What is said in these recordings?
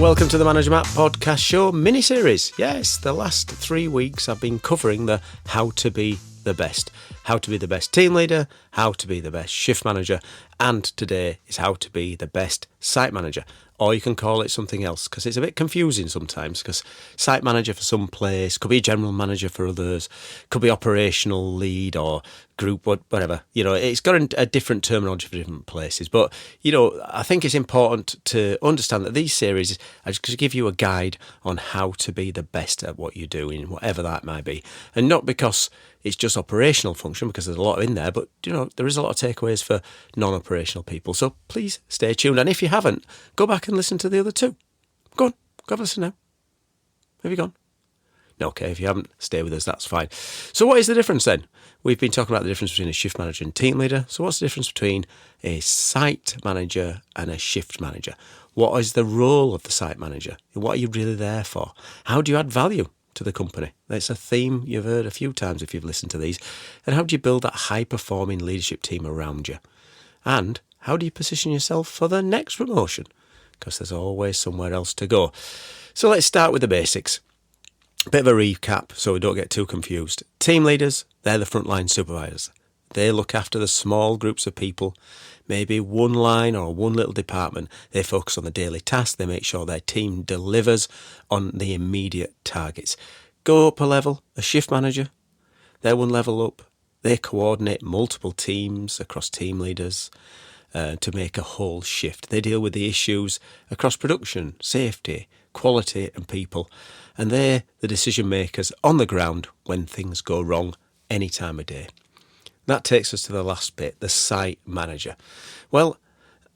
Welcome to the Manager Matt podcast show mini-series. Yes, the last 3 weeks I've been covering the how to be the best. How to be the best team leader, how to be the best shift manager, and today is how to be the best site manager. Or you can call it something else, because it's a bit confusing sometimes, because site manager for some place, could be general manager for others, could be operational lead or group, whatever. You know, it's got a different terminology for different places. But, you know, I think it's important to understand that these series are just to give you a guide on how to be the best at what you do, in whatever that might be. And not because it's just operational function, because there's a lot in there, but, you know, there is a lot of takeaways for non-operational people. So please stay tuned. And if you haven't, go back and listen to the other two. Go on, go have a listen now. Have you gone? No, okay, if you haven't, stay with us, that's fine. So what is the difference then? We've been talking about the difference between a shift manager and team leader. So what's the difference between a site manager and a shift manager? What is the role of the site manager? What are you really there for? How do you add value to the company? It's a theme you've heard a few times if you've listened to these. And how do you build that high-performing leadership team around you? And how do you position yourself for the next promotion? Because there's always somewhere else to go. So let's start with the basics. A bit of a recap so we don't get too confused. Team leaders, they're the frontline supervisors. They look after the small groups of people, maybe one line or one little department. They focus on the daily tasks. They make sure their team delivers on the immediate targets. Go up a level, a shift manager, they're one level up. They coordinate multiple teams across team leaders to make a whole shift. They deal with the issues across production, safety, quality and people. And they're the decision makers on the ground when things go wrong any time of day. That takes us to the last bit, the site manager. Well,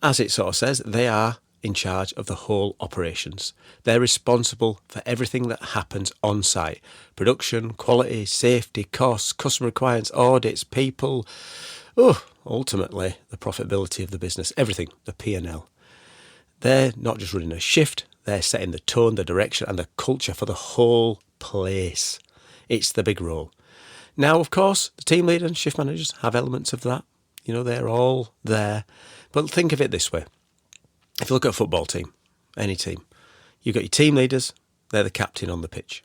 as it sort of says, they are in charge of the whole operations. They're responsible for everything that happens on site. Production, quality, safety, costs, customer requirements, audits, people. Ultimately, the profitability of the business, everything, the P&L. They're not just running a shift, they're setting the tone, the direction and the culture for the whole place. It's the big role. Now, of course, the team leader and shift managers have elements of that. You know, they're all there. But think of it this way. If you look at a football team, any team, you've got your team leaders, they're the captain on the pitch.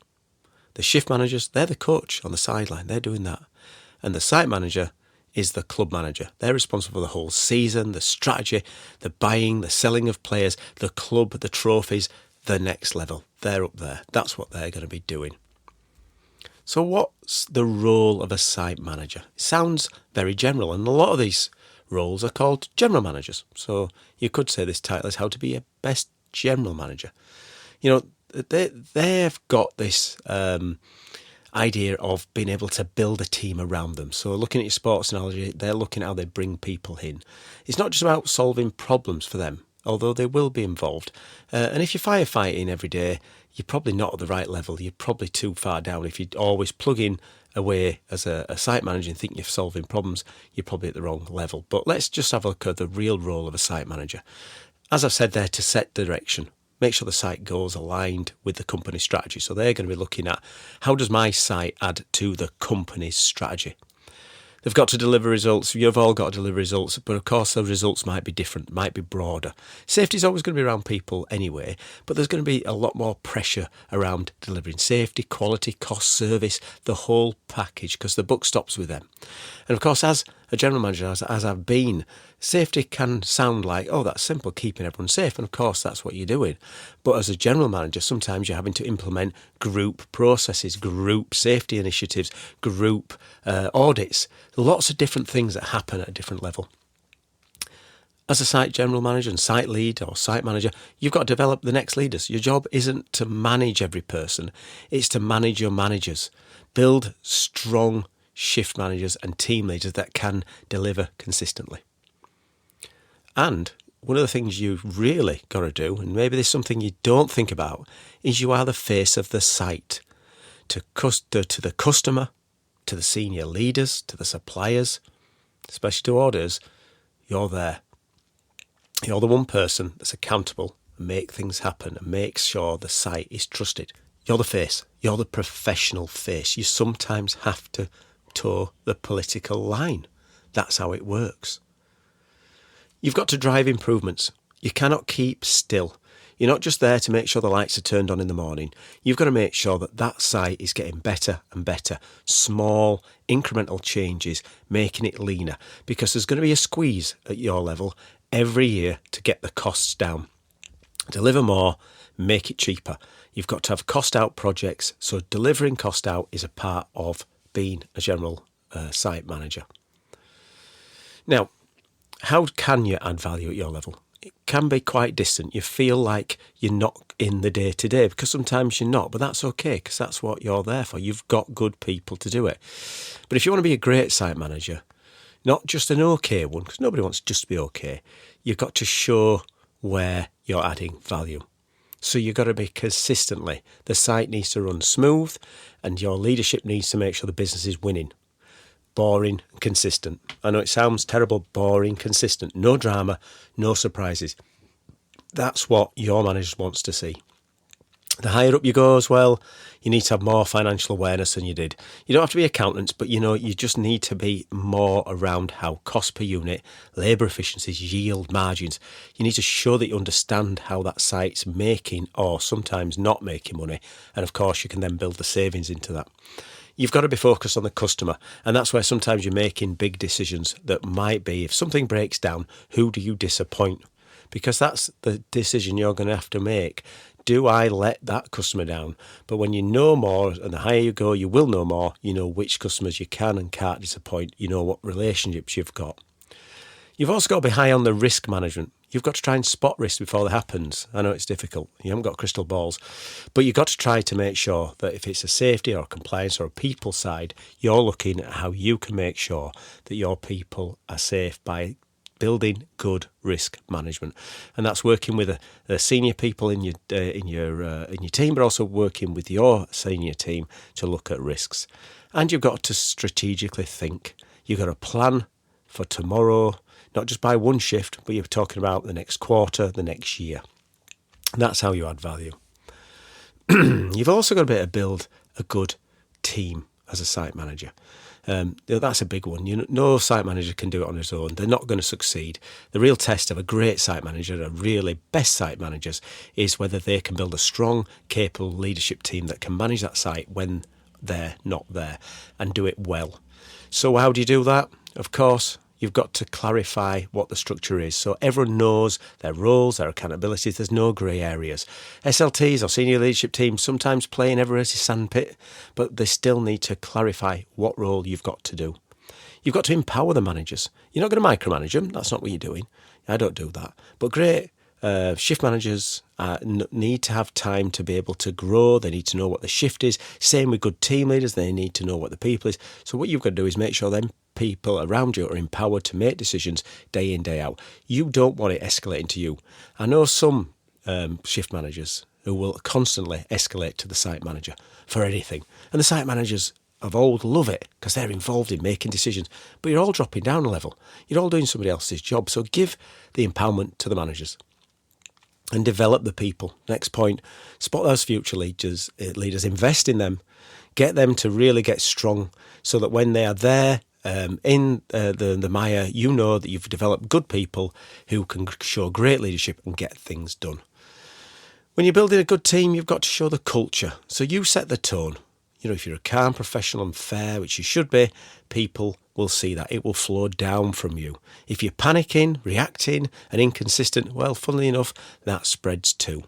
The shift managers, they're the coach on the sideline, they're doing that. And the site manager is the club manager. They're responsible for the whole season, the strategy, the buying, the selling of players, the club, the trophies, the next level. They're up there. That's what they're going to be doing. So what's the role of a site manager? It sounds very general, and a lot of these roles are called general managers. So you could say this title is how to be a best general manager. You know, they've got this idea of being able to build a team around them. So looking at your sports analogy, they're looking at how they bring people in. It's not just about solving problems for them, although they will be involved. And if you're firefighting every day, you're probably not at the right level. You're probably too far down. If you always plug in away as a site manager and think you're solving problems, you're probably at the wrong level. But let's just have a look at the real role of a site manager. As I've said there, to set direction. Make sure the site goes aligned with the company's strategy. So they're going to be looking at how does my site add to the company's strategy? They've got to deliver results. You've all got to deliver results, but of course the results might be different, might be broader. Safety is always going to be around people anyway, but there's going to be a lot more pressure around delivering safety, quality, cost, service, the whole package, because the buck stops with them. And of course, as a general manager, as I've been, safety can sound like, oh, that's simple, keeping everyone safe. And of course, that's what you're doing. But as a general manager, sometimes you're having to implement group processes, group safety initiatives, group audits. Lots of different things that happen at a different level. As a site general manager and site lead or site manager, you've got to develop the next leaders. Your job isn't to manage every person. It's to manage your managers. Build strong shift managers and team leaders that can deliver consistently. And one of the things you've really got to do, and maybe there's something you don't think about, is you are the face of the site to the customer, to the senior leaders, to the suppliers, especially to orders. You're there. You're the one person that's accountable and make things happen and makes sure the site is trusted. You're the face. You're the professional face. You sometimes have to toe the political line. That's how it works. You've got to drive improvements. You cannot keep still. You're not just there to make sure the lights are turned on in the morning. You've got to make sure that that site is getting better and better. Small, incremental changes, making it leaner, because there's going to be a squeeze at your level every year to get the costs down. Deliver more, make it cheaper. You've got to have cost out projects, so delivering cost out is a part of being a general site manager. Now, how can you add value at your level? It can be quite distant. You feel like you're not in the day-to-day, because sometimes you're not, but that's okay, because that's what you're there for. You've got good people to do it. But if you want to be a great site manager, not just an okay one, because nobody wants just to be okay, you've got to show where you're adding value. So you've got to be consistently, the site needs to run smooth, and your leadership needs to make sure the business is winning. Boring and consistent. I know it sounds terrible, boring, consistent. No drama, no surprises. That's what your manager wants to see. The higher up you go as well, you need to have more financial awareness than you did. You don't have to be accountants, but you just need to be more around how cost per unit, labour efficiencies, yield, margins. You need to show that you understand how that site's making or sometimes not making money. And of course, you can then build the savings into that. You've got to be focused on the customer, and that's where sometimes you're making big decisions that might be, if something breaks down, who do you disappoint? Because that's the decision you're going to have to make. Do I let that customer down? But when you know more, and the higher you go, you will know more. You know which customers you can and can't disappoint. You know what relationships you've got. You've also got to be high on the risk management. You've got to try and spot risk before it happens. I know it's difficult. You haven't got crystal balls. But you've got to try to make sure that if it's a safety or a compliance or a people side, you're looking at how you can make sure that your people are safe by building good risk management. And that's working with the senior people in your team, but also working with your senior team to look at risks. And you've got to strategically think. You've got to plan for tomorrow, not just by one shift, but you're talking about the next quarter, the next year. And that's how you add value. You've also got to be able to build a good team as a site manager. That's a big one. No site manager can do it on his own. They're not going to succeed. The real test of a great site manager, a really best site managers, is whether they can build a strong, capable leadership team that can manage that site when they're not there and do it well. So how do you do that? Of course, you've got to clarify what the structure is so everyone knows their roles, their accountabilities. There's no grey areas. SLTs or senior leadership teams sometimes play in everybody's sandpit, but they still need to clarify what role you've got to do. You've got to empower the managers. You're not going to micromanage them. That's not what you're doing. I don't do that. But great shift managers need to have time to be able to grow. They need to know what the shift is. Same with good team leaders. They need to know what the people is. So what you've got to do is make sure them people around you are empowered to make decisions day in, day out. You don't want it escalating to you. I know some shift managers who will constantly escalate to the site manager for anything. And the site managers of old love it because they're involved in making decisions. But you're all dropping down a level. You're all doing somebody else's job. So give the empowerment to the managers and develop the people. Next point, spot those future leaders, invest in them, get them to really get strong so that when they are there, in the mire, you know that you've developed good people who can show great leadership and get things done. When you're building a good team, you've got to show the culture. So you set the tone. If you're a calm, professional and fair, which you should be, people will see that. It will flow down from you. If you're panicking, reacting and inconsistent, well, funnily enough, that spreads too.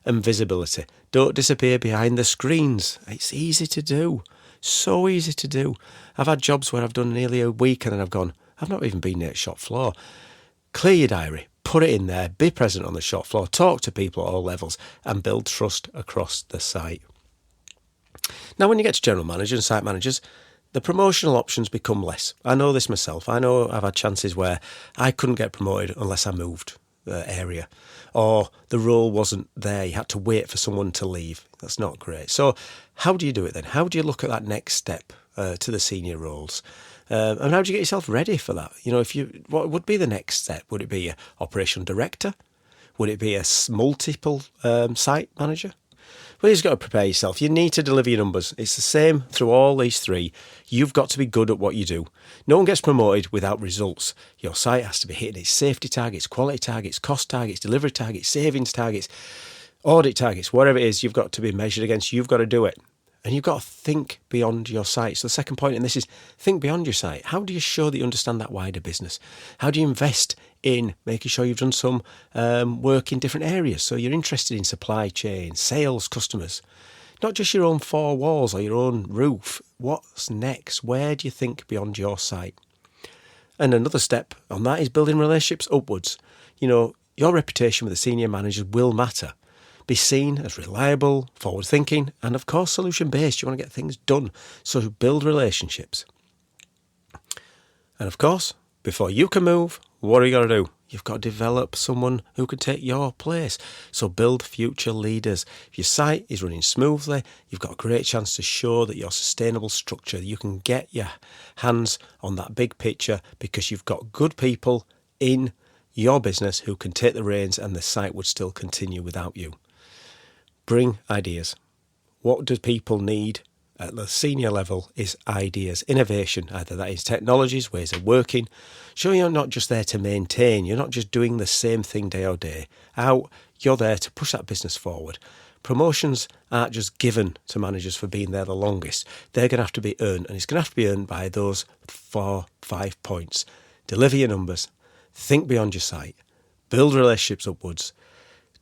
And visibility. Don't disappear behind the screens. It's easy to do. So easy to do. I've had jobs where I've done nearly a week and then I've gone, I've not even been near the shop floor. Clear your diary, put it in there, be present on the shop floor, talk to people at all levels and build trust across the site. Now, when you get to general managers and site managers, the promotional options become less. I know this myself. I know I've had chances where I couldn't get promoted unless I moved the area or the role wasn't there. You had to wait for someone to leave. That's not great. So how do you do it then? How do you look at that next step to the senior roles? And how do you get yourself ready for that? What would be the next step? Would it be an operational director? Would it be a multiple site manager? Well, you've got to prepare yourself. You need to deliver your numbers. It's the same through all these three. You've got to be good at what you do. No one gets promoted without results. Your site has to be hitting its safety targets, quality targets, cost targets, delivery targets, savings targets, audit targets, whatever it is you've got to be measured against. You've got to do it. And you've got to think beyond your site. So the second point in this is think beyond your site. How do you show that you understand that wider business? How do you invest in making sure you've done some work in different areas? So you're interested in supply chain, sales, customers, not just your own four walls or your own roof. What's next? Where do you think beyond your site? And another step on that is building relationships upwards. Your reputation with the senior managers will matter. Be seen as reliable, forward-thinking, and of course solution-based. You want to get things done, so build relationships. And of course, before you can move, what are you got to do? You've got to develop someone who can take your place. So build future leaders. If your site is running smoothly, you've got a great chance to show that your sustainable structure, you can get your hands on that big picture because you've got good people in your business who can take the reins and the site would still continue without you. Bring ideas. What do people need at the senior level is ideas, innovation, either that is technologies, ways of working. Sure, you're not just there to maintain, you're not just doing the same thing day or day out, you're there to push that business forward. Promotions aren't just given to managers for being there the longest. They're going to have to be earned, and it's going to have to be earned by those 4-5 points. Deliver your numbers, think beyond your site, build relationships upwards,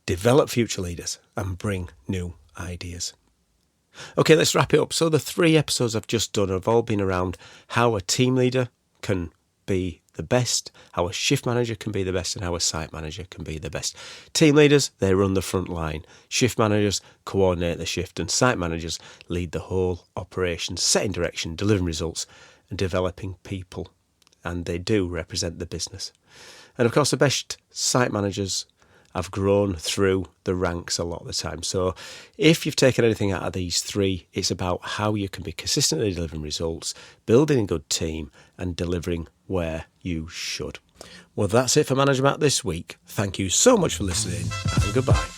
develop future leaders, and bring new ideas. Okay, let's wrap it up. So the 3 episodes I've just done have all been around how a team leader can be the best, how a shift manager can be the best, and how a site manager can be the best. Team leaders, they run the front line. Shift managers coordinate the shift, and site managers lead the whole operation, setting direction, delivering results, and developing people. And they do represent the business. And of course, the best site managers have grown through the ranks a lot of the time. So if you've taken anything out of these 3, it's about how you can be consistently delivering results, building a good team, and delivering where you should. Well, that's it for Manager Matt this week. Thank you so much for listening, and goodbye.